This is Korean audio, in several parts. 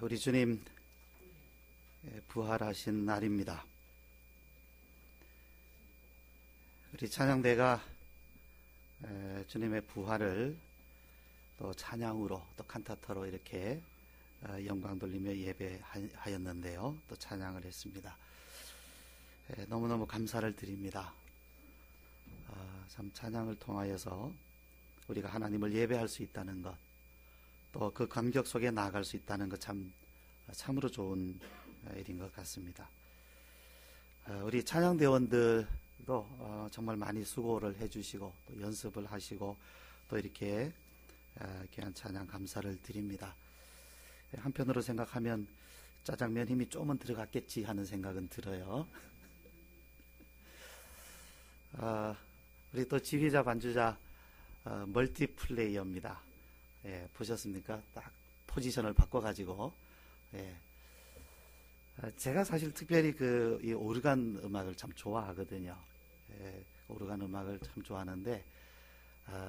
우리 주님 부활하신 날입니다. 우리 찬양대가 주님의 부활을 또 찬양으로 또 칸타타로 이렇게 영광 돌리며 예배하였는데요. 또 찬양을 했습니다. 너무너무 감사를 드립니다. 참 찬양을 통하여서 우리가 하나님을 예배할 수 있다는 것, 또 그 감격 속에 나아갈 수 있다는 것 참으로 좋은 일인 것 같습니다. 우리 찬양대원들도 정말 많이 수고를 해주시고 또 연습을 하시고 또 이렇게 귀한 찬양 감사를 드립니다. 한편으로 생각하면 짜장면 힘이 조금은 들어갔겠지 하는 생각은 들어요. 우리 또 지휘자 반주자 멀티플레이어입니다. 보셨습니까? 딱 포지션을 바꿔가지고. 제가 사실 특별히 이 오르간 음악을 참 좋아하거든요. 오르간 음악을 참 좋아하는데,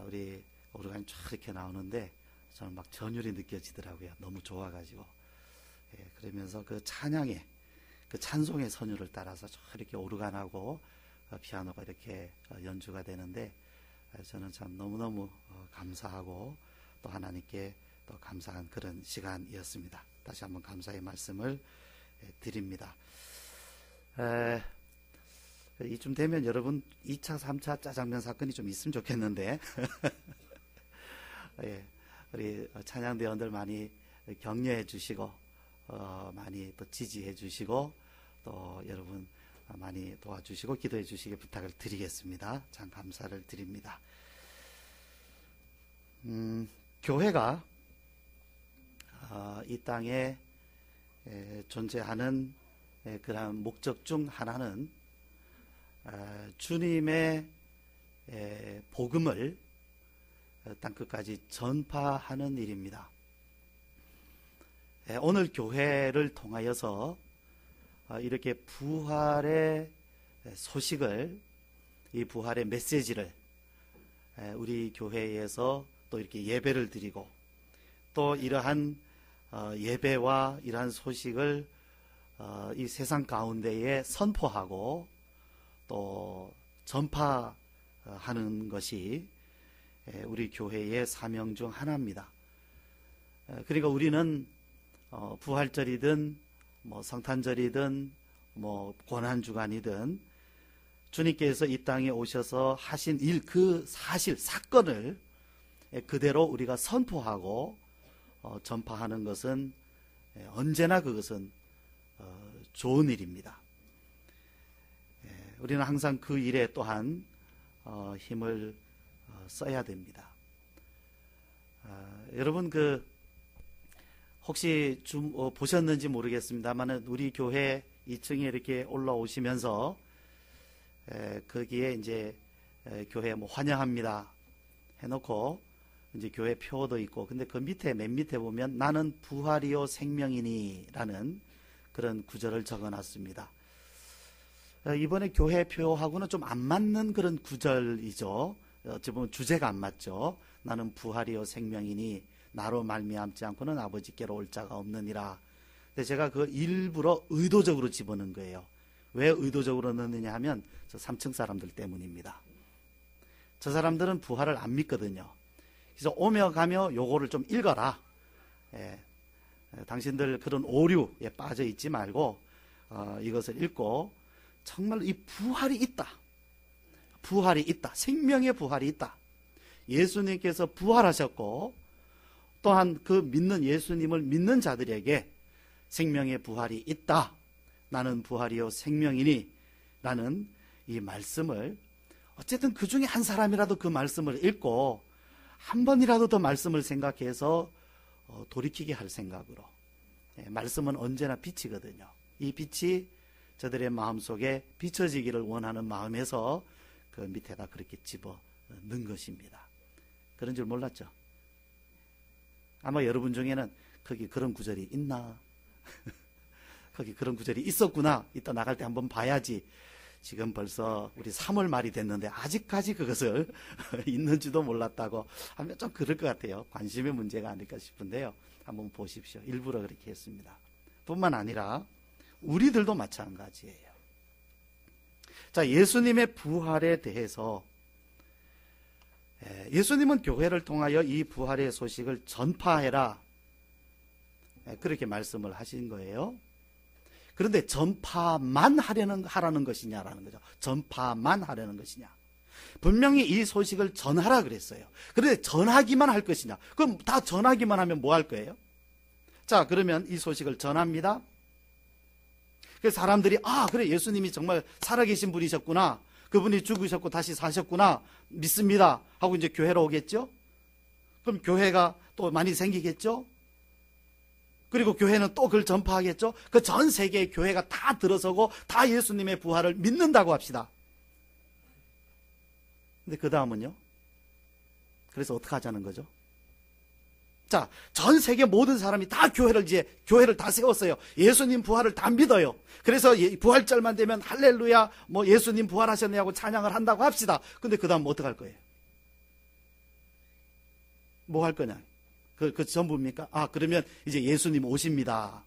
우리 오르간이 쫙 이렇게 나오는데, 저는 막 전율이 느껴지더라고요. 너무 좋아가지고. 그러면서 그 찬양의, 그 찬송의 선율을 따라서 쫙 이렇게 오르간하고 피아노가 이렇게 연주가 되는데, 저는 참 너무너무 감사하고, 또 하나님께 또 감사한 그런 시간이었습니다. 다시 한번 감사의 말씀을 드립니다. 이쯤 되면 여러분 2차, 3차 짜장면 사건이 좀 있으면 좋겠는데 우리 찬양대원들 많이 격려해 주시고 많이 또 지지해 주시고 또 여러분 많이 도와주시고 기도해 주시길 부탁을 드리겠습니다. 참 감사를 드립니다. 교회가 이 땅에 존재하는 그러한 목적 중 하나는 주님의 복음을 땅끝까지 전파하는 일입니다. 오늘 교회를 통하여서 이렇게 부활의 소식을, 이 부활의 메시지를 우리 교회에서 또 이렇게 예배를 드리고 또 이러한 예배와 이러한 소식을 이 세상 가운데에 선포하고 또 전파하는 것이 우리 교회의 사명 중 하나입니다. 그러니까 우리는 부활절이든 뭐 성탄절이든 뭐 고난주간이든 주님께서 이 땅에 오셔서 하신 일, 그 사실, 사건을 그대로 우리가 선포하고 전파하는 것은 언제나 그것은 좋은 일입니다. 우리는 항상 그 일에 또한 힘을 써야 됩니다. 여러분 혹시 좀 보셨는지 모르겠습니다만 우리 교회 2층에 이렇게 올라오시면서 거기에 이제 교회 뭐 환영합니다 해놓고 이제 교회 표도 있고, 근데 그 밑에, 맨 밑에 보면 나는 부활이요 생명이니 라는 그런 구절을 적어 놨습니다. 이번에 교회 표하고는 좀 안 맞는 그런 구절이죠. 어찌 보면 주제가 안 맞죠. 나는 부활이요 생명이니 나로 말미암지 않고는 아버지께로 올 자가 없느니라. 근데 제가 그 일부러 의도적으로 집어넣은 거예요. 왜 의도적으로 넣느냐 하면 저 3층 사람들 때문입니다. 저 사람들은 부활을 안 믿거든요. 그래서 오며 가며 요거를 좀 읽어라. 당신들 그런 오류에 빠져 있지 말고 이것을 읽고 정말 이 부활이 있다. 부활이 있다. 생명의 부활이 있다. 예수님께서 부활하셨고 또한 그 믿는 예수님을 믿는 자들에게 생명의 부활이 있다. 나는 부활이요 생명이니 라는 이 말씀을 어쨌든 그 중에 한 사람이라도 그 말씀을 읽고 한 번이라도 더 말씀을 생각해서 돌이키게 할 생각으로. 말씀은 언제나 빛이거든요. 이 빛이 저들의 마음속에 비춰지기를 원하는 마음에서 그 밑에다 그렇게 집어 넣은 것입니다. 그런 줄 몰랐죠? 아마 여러분 중에는 거기 그런 구절이 있나? 거기 그런 구절이 있었구나. 이따 나갈 때 한번 봐야지. 지금 벌써 우리 3월 말이 됐는데 아직까지 그것을 있는지도 몰랐다고 하면 좀 그럴 것 같아요. 관심의 문제가 아닐까 싶은데요. 한번 보십시오. 일부러 그렇게 했습니다. 뿐만 아니라 우리들도 마찬가지예요. 자, 예수님의 부활에 대해서 예수님은 교회를 통하여 이 부활의 소식을 전파해라, 그렇게 말씀을 하신 거예요. 그런데 전파만 하라는 것이냐라는 거죠. 전파만 하려는 것이냐. 분명히 이 소식을 전하라 그랬어요. 그런데 전하기만 할 것이냐. 그럼 다 전하기만 하면 뭐 할 거예요? 자, 그러면 이 소식을 전합니다. 그래서 사람들이 그래, 예수님이 정말 살아계신 분이셨구나, 그분이 죽으셨고 다시 사셨구나, 믿습니다 하고 이제 교회로 오겠죠. 그럼 교회가 또 많이 생기겠죠. 그리고 교회는 또 그걸 전파하겠죠. 그 전 세계의 교회가 다 들어서고 다 예수님의 부활을 믿는다고 합시다. 근데 그 다음은요? 그래서 어떻게 하자는 거죠? 자, 전 세계 모든 사람이 다 교회를 다 세웠어요. 예수님 부활을 다 믿어요. 그래서 부활절만 되면 할렐루야, 뭐 예수님 부활하셨네 하고 찬양을 한다고 합시다. 근데 그 다음 뭐 어떻게 할 거예요? 뭐 할 거냐? 그 전부입니까? 그러면 이제 예수님 오십니다.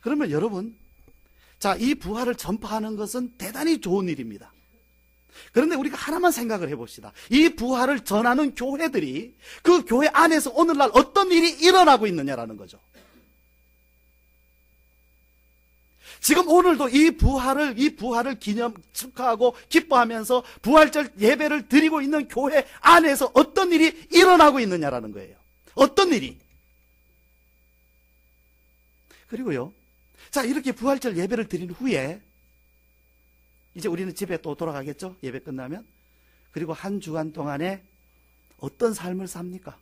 그러면 여러분, 자, 이 부활을 전파하는 것은 대단히 좋은 일입니다. 그런데 우리가 하나만 생각을 해봅시다. 이 부활을 전하는 교회들이 그 교회 안에서 오늘날 어떤 일이 일어나고 있느냐라는 거죠. 지금 오늘도 이 부활을 축하하고 기뻐하면서 부활절 예배를 드리고 있는 교회 안에서 어떤 일이 일어나고 있느냐라는 거예요. 어떤 일이. 그리고요, 자, 이렇게 부활절 예배를 드린 후에 이제 우리는 집에 또 돌아가겠죠? 예배 끝나면. 그리고 한 주간 동안에 어떤 삶을 삽니까?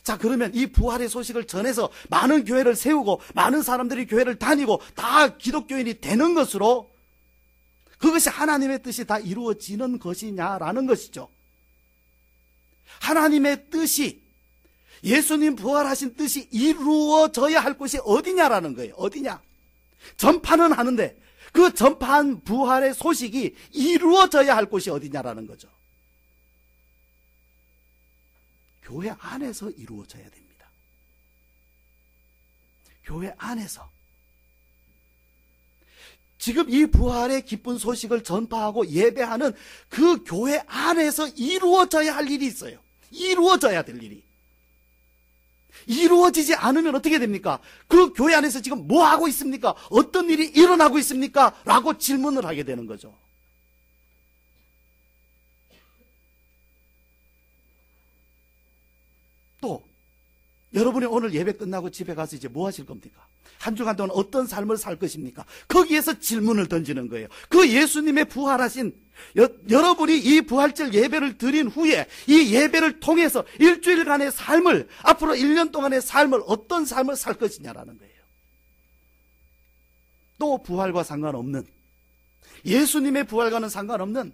자, 그러면 이 부활의 소식을 전해서 많은 교회를 세우고 많은 사람들이 교회를 다니고 다 기독교인이 되는 것으로 그것이 하나님의 뜻이 다 이루어지는 것이냐라는 것이죠. 하나님의 뜻이, 예수님 부활하신 뜻이 이루어져야 할 곳이 어디냐라는 거예요. 어디냐? 전파는 하는데 그 전파한 부활의 소식이 이루어져야 할 곳이 어디냐라는 거죠. 교회 안에서 이루어져야 됩니다. 교회 안에서. 지금 이 부활의 기쁜 소식을 전파하고 예배하는 그 교회 안에서 이루어져야 할 일이 있어요. 이루어져야 될 일이. 이루어지지 않으면 어떻게 됩니까? 그 교회 안에서 지금 뭐 하고 있습니까? 어떤 일이 일어나고 있습니까? 라고 질문을 하게 되는 거죠. 또 여러분이 오늘 예배 끝나고 집에 가서 이제 뭐 하실 겁니까? 한 주간 동안 어떤 삶을 살 것입니까? 거기에서 질문을 던지는 거예요. 그 예수님의 부활하신 여러분이 이 부활절 예배를 드린 후에 이 예배를 통해서 일주일간의 삶을, 앞으로 1년 동안의 삶을, 어떤 삶을 살 것이냐라는 거예요. 또 부활과 상관없는, 예수님의 부활과는 상관없는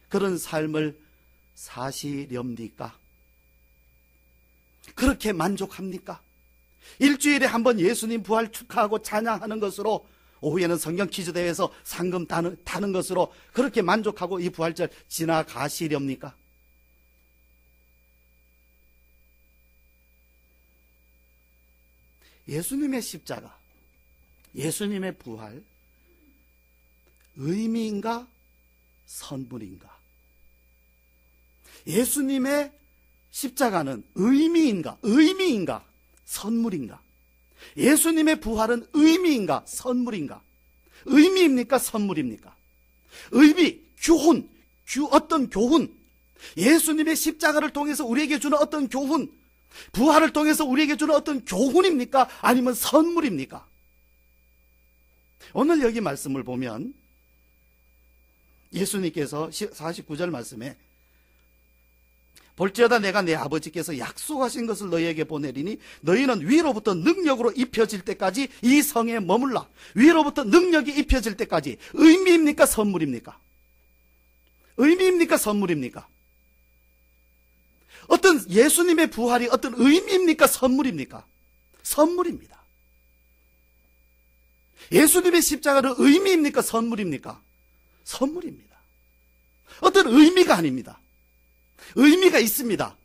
그런 삶을 사시렵니까? 그렇게 만족합니까? 일주일에 한 번 예수님 부활 축하하고 찬양하는 것으로, 오후에는 성경 퀴즈 대회에서 상금 타는 것으로 그렇게 만족하고 이 부활절 지나가시렵니까? 예수님의 십자가, 예수님의 부활, 의미인가 선물인가? 예수님의 십자가는 의미인가 선물인가? 예수님의 부활은 의미인가 선물인가? 의미입니까 선물입니까? 의미, 교훈, 어떤 교훈, 예수님의 십자가를 통해서 우리에게 주는 어떤 교훈, 부활을 통해서 우리에게 주는 어떤 교훈입니까? 아니면 선물입니까? 오늘 여기 말씀을 보면 예수님께서 49절 말씀에 볼지어다 내가 내 아버지께서 약속하신 것을 너희에게 보내리니 너희는 위로부터 능력으로 입혀질 때까지 이 성에 머물라. 위로부터 능력이 입혀질 때까지. 의미입니까 선물입니까? 의미입니까 선물입니까? 어떤 예수님의 부활이 어떤 의미입니까 선물입니까? 선물입니다. 예수님의 십자가는 의미입니까 선물입니까? 선물입니다. 어떤 의미가 아닙니다. 의미가 있습니다.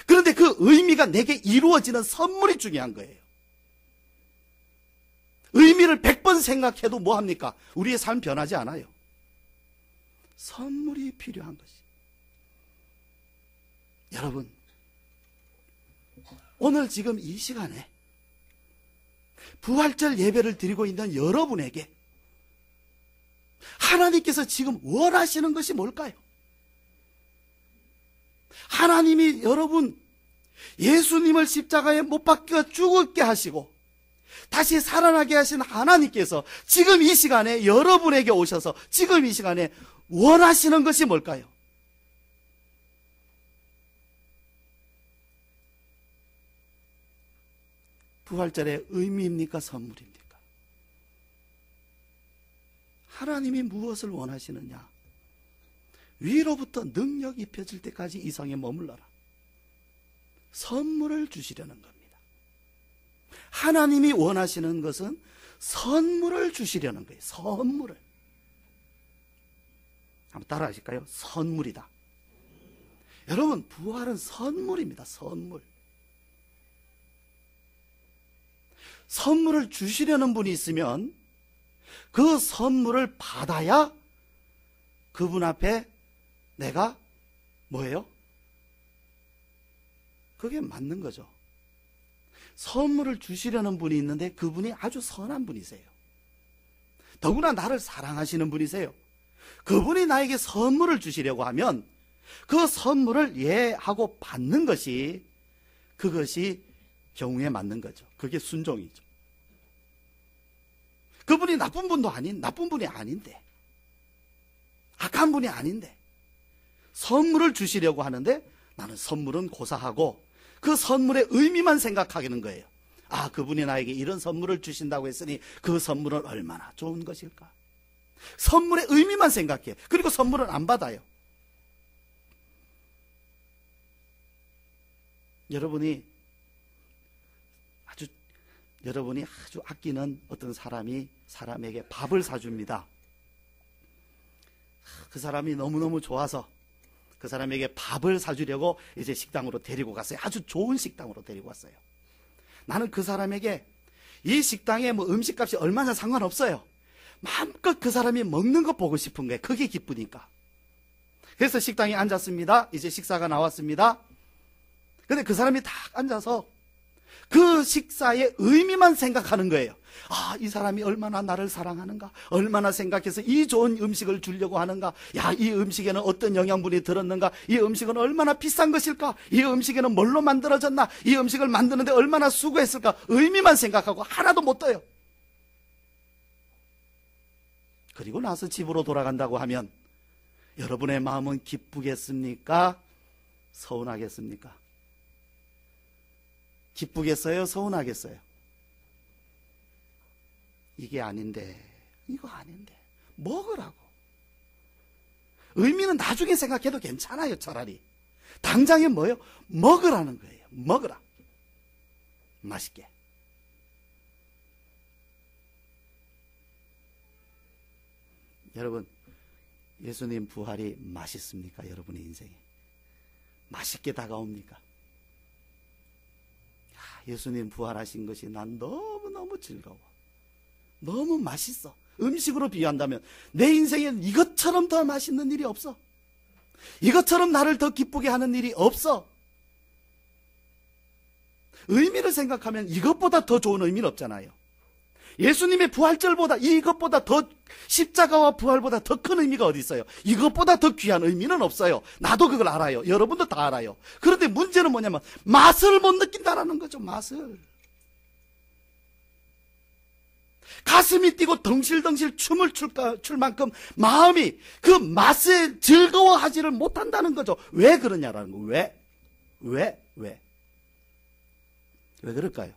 그런데 그 의미가 내게 이루어지는 선물이 중요한 거예요. 의미를 100번 생각해도 뭐합니까? 우리의 삶 변하지 않아요. 선물이 필요한 것이. 여러분, 오늘 지금 이 시간에 부활절 예배를 드리고 있는 여러분에게 하나님께서 지금 원하시는 것이 뭘까요? 하나님이 여러분 예수님을 십자가에 못 박혀 죽게 하시고 다시 살아나게 하신 하나님께서 지금 이 시간에 여러분에게 오셔서 지금 이 시간에 원하시는 것이 뭘까요? 부활절의 의미입니까? 선물입니까? 하나님이 무엇을 원하시느냐? 위로부터 능력이 입혀질 때까지 이 성에 머물러라. 선물을 주시려는 겁니다. 하나님이 원하시는 것은 선물을 주시려는 거예요. 선물을. 한번 따라 하실까요? 선물이다. 여러분, 부활은 선물입니다. 선물. 선물을 주시려는 분이 있으면 그 선물을 받아야 그분 앞에 내가 뭐예요? 그게 맞는 거죠. 선물을 주시려는 분이 있는데 그분이 아주 선한 분이세요. 더구나 나를 사랑하시는 분이세요. 그분이 나에게 선물을 주시려고 하면 그 선물을 하고 받는 것이 그것이 경우에 맞는 거죠. 그게 순종이죠. 그분이 나쁜 분이 아닌데 악한 분이 아닌데 선물을 주시려고 하는데 나는 선물은 고사하고 그 선물의 의미만 생각하는 거예요. 아, 그분이 나에게 이런 선물을 주신다고 했으니 그 선물은 얼마나 좋은 것일까? 선물의 의미만 생각해요. 그리고 선물은 안 받아요. 여러분이 아주 아끼는 어떤 사람에게 밥을 사줍니다. 그 사람이 너무너무 좋아서 그 사람에게 밥을 사주려고 이제 식당으로 데리고 갔어요. 아주 좋은 식당으로 데리고 왔어요. 나는 그 사람에게 이 식당에 뭐 음식값이 얼마나 상관없어요. 마음껏 그 사람이 먹는 거 보고 싶은 거예요. 그게 기쁘니까. 그래서 식당에 앉았습니다. 이제 식사가 나왔습니다. 근데 그 사람이 딱 앉아서 그 식사의 의미만 생각하는 거예요. 아, 이 사람이 얼마나 나를 사랑하는가, 얼마나 생각해서 이 좋은 음식을 주려고 하는가, 야, 이 음식에는 어떤 영양분이 들었는가, 이 음식은 얼마나 비싼 것일까, 이 음식에는 뭘로 만들어졌나, 이 음식을 만드는데 얼마나 수고했을까, 의미만 생각하고 하나도 못 떠요. 그리고 나서 집으로 돌아간다고 하면 여러분의 마음은 기쁘겠습니까? 서운하겠습니까? 기쁘겠어요? 서운하겠어요? 이게 아닌데, 이거 아닌데 먹으라고. 의미는 나중에 생각해도 괜찮아요. 차라리 당장에 뭐예요? 먹으라는 거예요. 먹으라. 맛있게. 여러분, 예수님 부활이 맛있습니까? 여러분의 인생에 맛있게 다가옵니까? 예수님 부활하신 것이 난 너무너무 즐거워. 너무 맛있어. 음식으로 비유한다면 내 인생엔 이것처럼 더 맛있는 일이 없어. 이것처럼 나를 더 기쁘게 하는 일이 없어. 의미를 생각하면 이것보다 더 좋은 의미는 없잖아요. 예수님의 부활절보다, 이것보다 더, 십자가와 부활보다 더 큰 의미가 어디 있어요? 이것보다 더 귀한 의미는 없어요. 나도 그걸 알아요. 여러분도 다 알아요. 그런데 문제는 뭐냐면 맛을 못 느낀다라는 거죠. 맛을. 가슴이 뛰고 덩실덩실 춤을 출 만큼 마음이 그 맛에 즐거워하지를 못한다는 거죠. 왜 그러냐라는 거예요. 왜 그럴까요?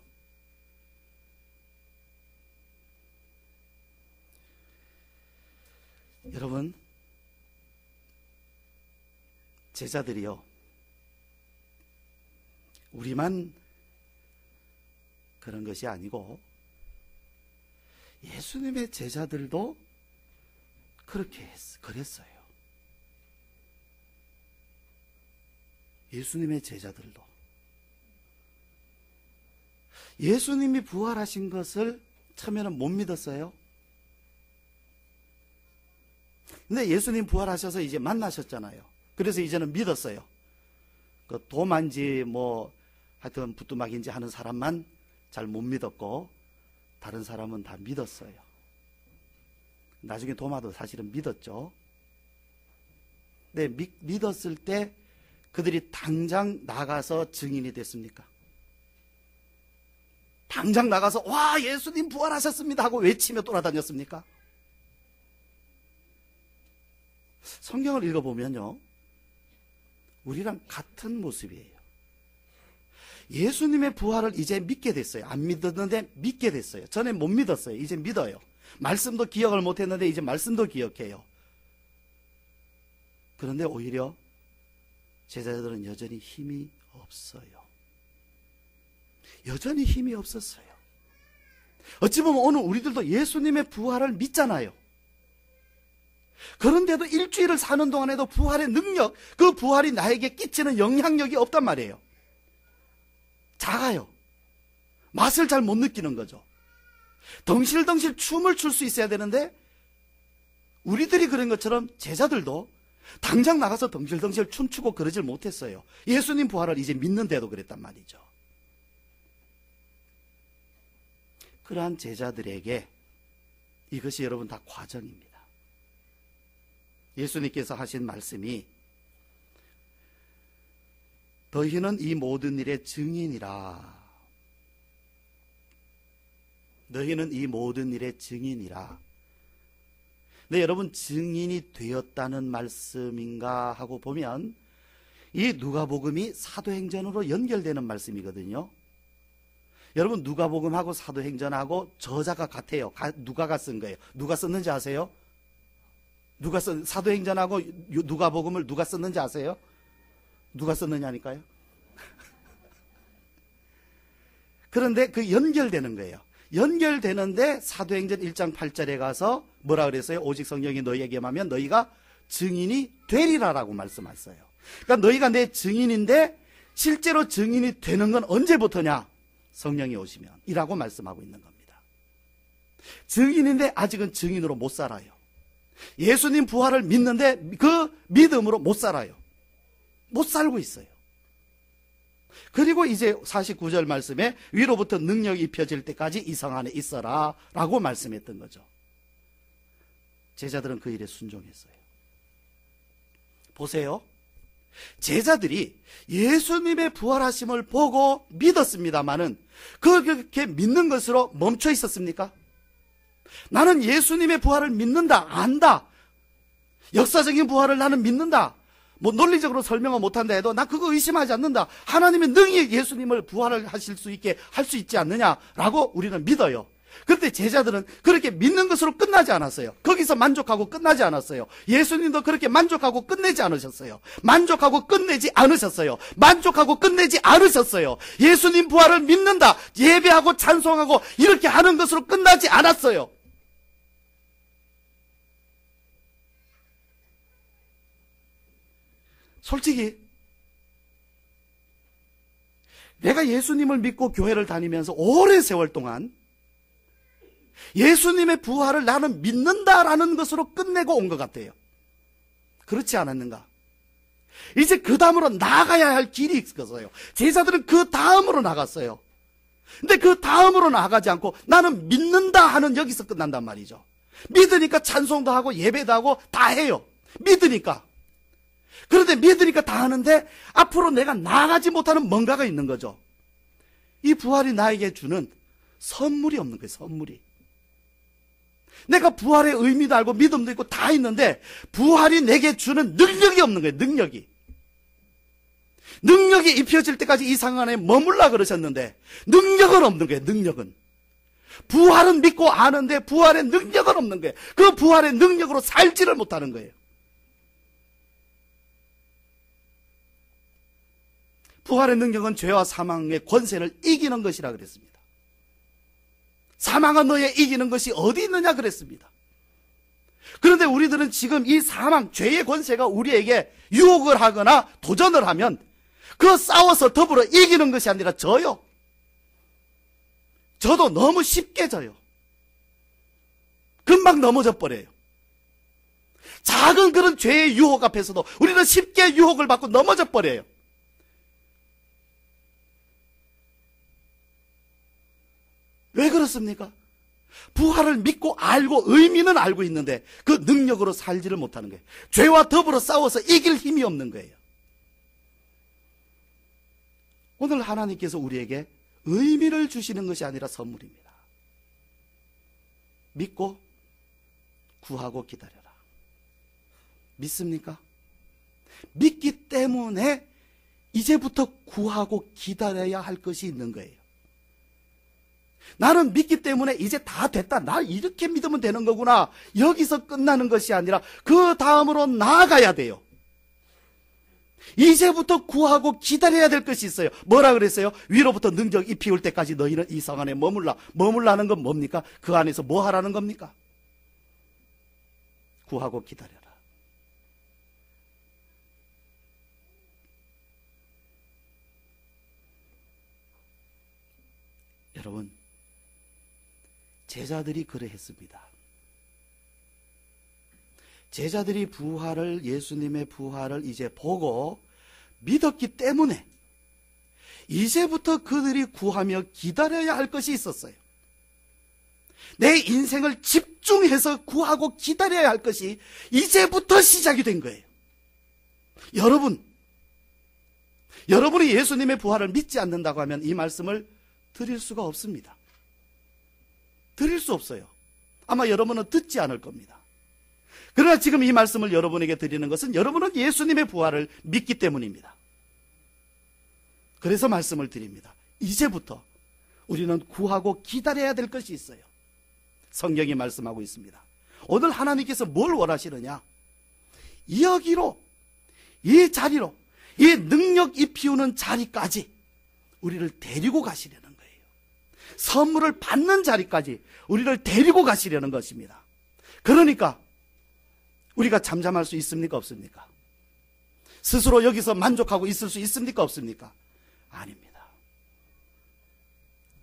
여러분, 제자들이요, 우리만 그런 것이 아니고 예수님의 제자들도 그랬어요. 예수님의 제자들도 예수님이 부활하신 것을 처음에는 못 믿었어요. 근데 예수님 부활하셔서 이제 만나셨잖아요. 그래서 이제는 믿었어요. 그 도만지 하여튼 부뚜막인지 하는 사람만 잘 못 믿었고 다른 사람은 다 믿었어요. 나중에 도마도 사실은 믿었죠. 근데 믿었을 때 그들이 당장 나가서 증인이 됐습니까? 당장 나가서 와 예수님 부활하셨습니다 하고 외치며 돌아다녔습니까? 성경을 읽어보면요, 우리랑 같은 모습이에요. 예수님의 부활을 이제 믿게 됐어요. 안 믿었는데 믿게 됐어요. 전에 못 믿었어요. 이제 믿어요. 말씀도 기억을 못했는데 이제 말씀도 기억해요. 그런데 오히려 제자들은 여전히 힘이 없어요. 여전히 힘이 없었어요. 어찌 보면 오늘 우리들도 예수님의 부활을 믿잖아요. 그런데도 일주일을 사는 동안에도 부활의 능력, 그 부활이 나에게 끼치는 영향력이 없단 말이에요. 작아요. 맛을 잘 못 느끼는 거죠. 덩실덩실 춤을 출 수 있어야 되는데 우리들이 그런 것처럼 제자들도 당장 나가서 덩실덩실 춤추고 그러질 못했어요. 예수님 부활을 이제 믿는데도 그랬단 말이죠. 그러한 제자들에게 이것이 여러분 다 과정입니다. 예수님께서 하신 말씀이 너희는 이 모든 일의 증인이라. 너희는 이 모든 일의 증인이라. 근데 여러분 증인이 되었다는 말씀인가 하고 보면 이 누가복음이 사도행전으로 연결되는 말씀이거든요. 여러분 누가복음하고 사도행전하고 저자가 같아요. 누가가 쓴 거예요. 누가 썼는지 아세요? 사도행전하고 누가복음을 누가 썼는지 아세요? 누가 썼느냐니까요. 그런데 그 연결되는 거예요. 연결되는데 사도행전 1장 8절에 가서 뭐라 그랬어요? 오직 성령이 너희에게 임하면 너희가 증인이 되리라라고 말씀하셨어요. 그러니까 너희가 내 증인인데 실제로 증인이 되는 건 언제부터냐? 성령이 오시면 이라고 말씀하고 있는 겁니다. 증인인데 아직은 증인으로 못 살아요. 예수님 부활을 믿는데 그 믿음으로 못 살아요. 못 살고 있어요. 그리고 이제 49절 말씀에 위로부터 능력이 입혀질 때까지 이 성 안에 있어라 라고 말씀했던 거죠. 제자들은 그 일에 순종했어요. 보세요. 제자들이 예수님의 부활하심을 보고 믿었습니다마는 그렇게 믿는 것으로 멈춰 있었습니까? 나는 예수님의 부활을 믿는다, 안다. 역사적인 부활을 나는 믿는다. 논리적으로 설명을 못한다 해도 나 그거 의심하지 않는다. 하나님의 능히 예수님을 부활을 하실 수 있게 할 수 있지 않느냐라고 우리는 믿어요. 그런데 제자들은 그렇게 믿는 것으로 끝나지 않았어요. 거기서 만족하고 끝나지 않았어요. 예수님도 그렇게 만족하고 끝내지 않으셨어요. 만족하고 끝내지 않으셨어요. 만족하고 끝내지 않으셨어요. 예수님 부활을 믿는다, 예배하고 찬송하고 이렇게 하는 것으로 끝나지 않았어요. 솔직히 내가 예수님을 믿고 교회를 다니면서 오랜 세월 동안 예수님의 부활을 나는 믿는다라는 것으로 끝내고 온 것 같아요. 그렇지 않았는가? 이제 그 다음으로 나아가야 할 길이 있었어요. 제자들은 그 다음으로 나갔어요. 근데 그 다음으로 나가지 않고 나는 믿는다 하는 여기서 끝난단 말이죠. 믿으니까 찬송도 하고 예배도 하고 다 해요. 믿으니까. 그런데 믿으니까 다 하는데 앞으로 내가 나아가지 못하는 뭔가가 있는 거죠. 이 부활이 나에게 주는 선물이 없는 거예요. 선물이. 내가 부활의 의미도 알고 믿음도 있고 다 있는데 부활이 내게 주는 능력이 없는 거예요. 능력이 입혀질 때까지 이 상황 안에 머물라 그러셨는데 능력은 없는 거예요. 능력은. 부활은 믿고 아는데 부활의 능력은 없는 거예요. 그 부활의 능력으로 살지를 못하는 거예요. 부활의 능력은 죄와 사망의 권세를 이기는 것이라 그랬습니다. 사망은 너의 이기는 것이 어디 있느냐 그랬습니다. 그런데 우리들은 지금 이 사망, 죄의 권세가 우리에게 유혹을 하거나 도전을 하면 그 싸워서 더불어 이기는 것이 아니라 져요. 저도 너무 쉽게 져요. 금방 넘어져 버려요. 작은 그런 죄의 유혹 앞에서도 우리는 쉽게 유혹을 받고 넘어져 버려요. 왜 그렇습니까? 부활을 믿고 알고 의미는 알고 있는데 그 능력으로 살지를 못하는 거예요. 죄와 더불어 싸워서 이길 힘이 없는 거예요. 오늘 하나님께서 우리에게 의미를 주시는 것이 아니라 선물입니다. 믿고 구하고 기다려라. 믿습니까? 믿기 때문에 이제부터 구하고 기다려야 할 것이 있는 거예요. 나는 믿기 때문에 이제 다 됐다. 나 이렇게 믿으면 되는 거구나. 여기서 끝나는 것이 아니라 그 다음으로 나아가야 돼요. 이제부터 구하고 기다려야 될 것이 있어요. 뭐라 그랬어요? 위로부터 능력 입히울 때까지 너희는 이 성 안에 머물라. 머물라는 건 뭡니까? 그 안에서 뭐 하라는 겁니까? 구하고 기다려라. 여러분, 제자들이 그러했습니다. 제자들이 부활을, 예수님의 부활을 이제 보고 믿었기 때문에 이제부터 그들이 구하며 기다려야 할 것이 있었어요. 내 인생을 집중해서 구하고 기다려야 할 것이 이제부터 시작이 된 거예요. 여러분이 예수님의 부활을 믿지 않는다고 하면 이 말씀을 드릴 수가 없습니다. 드릴 수 없어요. 아마 여러분은 듣지 않을 겁니다. 그러나 지금 이 말씀을 여러분에게 드리는 것은 여러분은 예수님의 부활을 믿기 때문입니다. 그래서 말씀을 드립니다. 이제부터 우리는 구하고 기다려야 될 것이 있어요. 성경이 말씀하고 있습니다. 오늘 하나님께서 뭘 원하시느냐? 여기로, 이 자리로, 이 능력 입히우는 자리까지 우리를 데리고 가시려는 거예요. 선물을 받는 자리까지 우리를 데리고 가시려는 것입니다. 그러니까 우리가 잠잠할 수 있습니까? 없습니까? 스스로 여기서 만족하고 있을 수 있습니까? 없습니까? 아닙니다.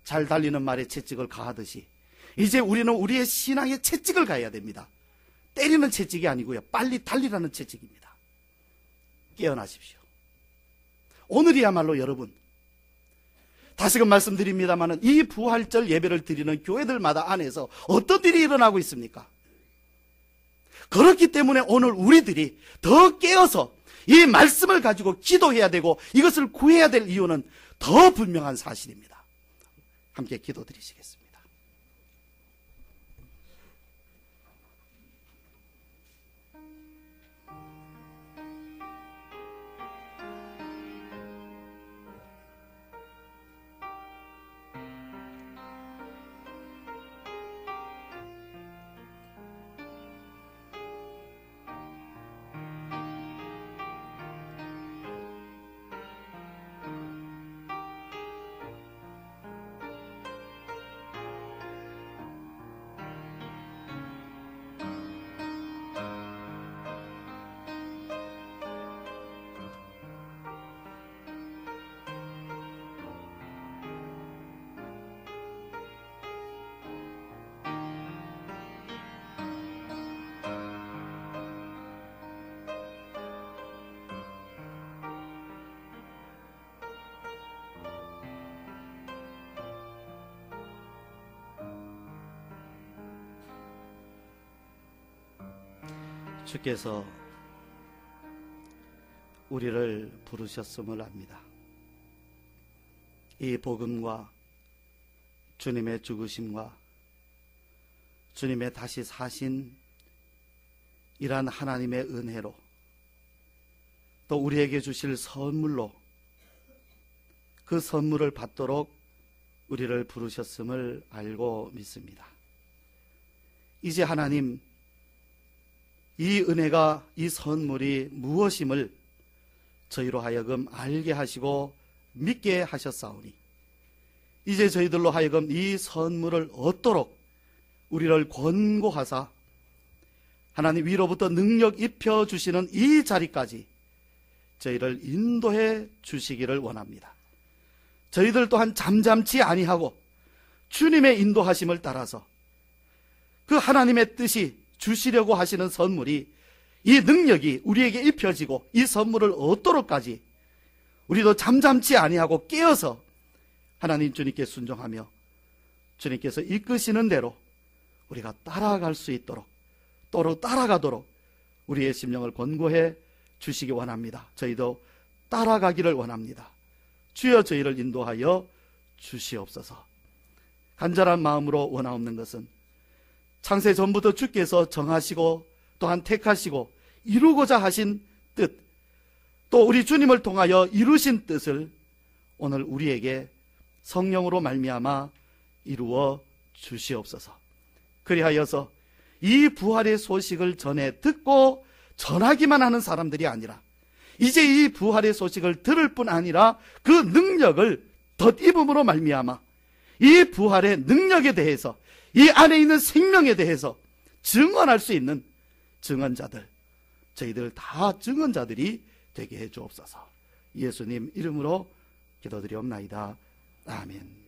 잘 달리는 말에 채찍을 가하듯이 이제 우리는 우리의 신앙에 채찍을 가해야 됩니다. 때리는 채찍이 아니고요. 빨리 달리라는 채찍입니다. 깨어나십시오. 오늘이야말로 여러분, 다시금 말씀드립니다만 이 부활절 예배를 드리는 교회들마다 안에서 어떤 일이 일어나고 있습니까? 그렇기 때문에 오늘 우리들이 더 깨어서 이 말씀을 가지고 기도해야 되고 이것을 구해야 될 이유는 더 분명한 사실입니다. 함께 기도드리시겠습니다. 주께서 우리를 부르셨음을 압니다. 이 복음과 주님의 죽으심과 주님의 다시 사신 이란 하나님의 은혜로 또 우리에게 주실 선물로 그 선물을 받도록 우리를 부르셨음을 알고 믿습니다. 이제 하나님, 이 은혜가, 이 선물이 무엇임을 저희로 하여금 알게 하시고 믿게 하셨사오니 이제 저희들로 하여금 이 선물을 얻도록 우리를 권고하사 하나님 위로부터 능력 입혀주시는 이 자리까지 저희를 인도해 주시기를 원합니다. 저희들 또한 잠잠치 아니하고 주님의 인도하심을 따라서 그 하나님의 뜻이 주시려고 하시는 선물이, 이 능력이 우리에게 입혀지고 이 선물을 얻도록까지 우리도 잠잠치 아니하고 깨어서 하나님 주님께 순종하며 주님께서 이끄시는 대로 우리가 따라갈 수 있도록, 또 따라가도록 우리의 심령을 권고해 주시기 원합니다. 저희도 따라가기를 원합니다. 주여 저희를 인도하여 주시옵소서. 간절한 마음으로 원하옵는 것은 창세 전부터 주께서 정하시고 또한 택하시고 이루고자 하신 뜻, 또 우리 주님을 통하여 이루신 뜻을 오늘 우리에게 성령으로 말미암아 이루어 주시옵소서. 그리하여서 이 부활의 소식을 전해 듣고 전하기만 하는 사람들이 아니라 이제 이 부활의 소식을 들을 뿐 아니라 그 능력을 덧입음으로 말미암아 이 부활의 능력에 대해서, 이 안에 있는 생명에 대해서 증언할 수 있는 증언자들, 저희들 다 증언자들이 되게 해 주옵소서. 예수님 이름으로 기도드리옵나이다. 아멘.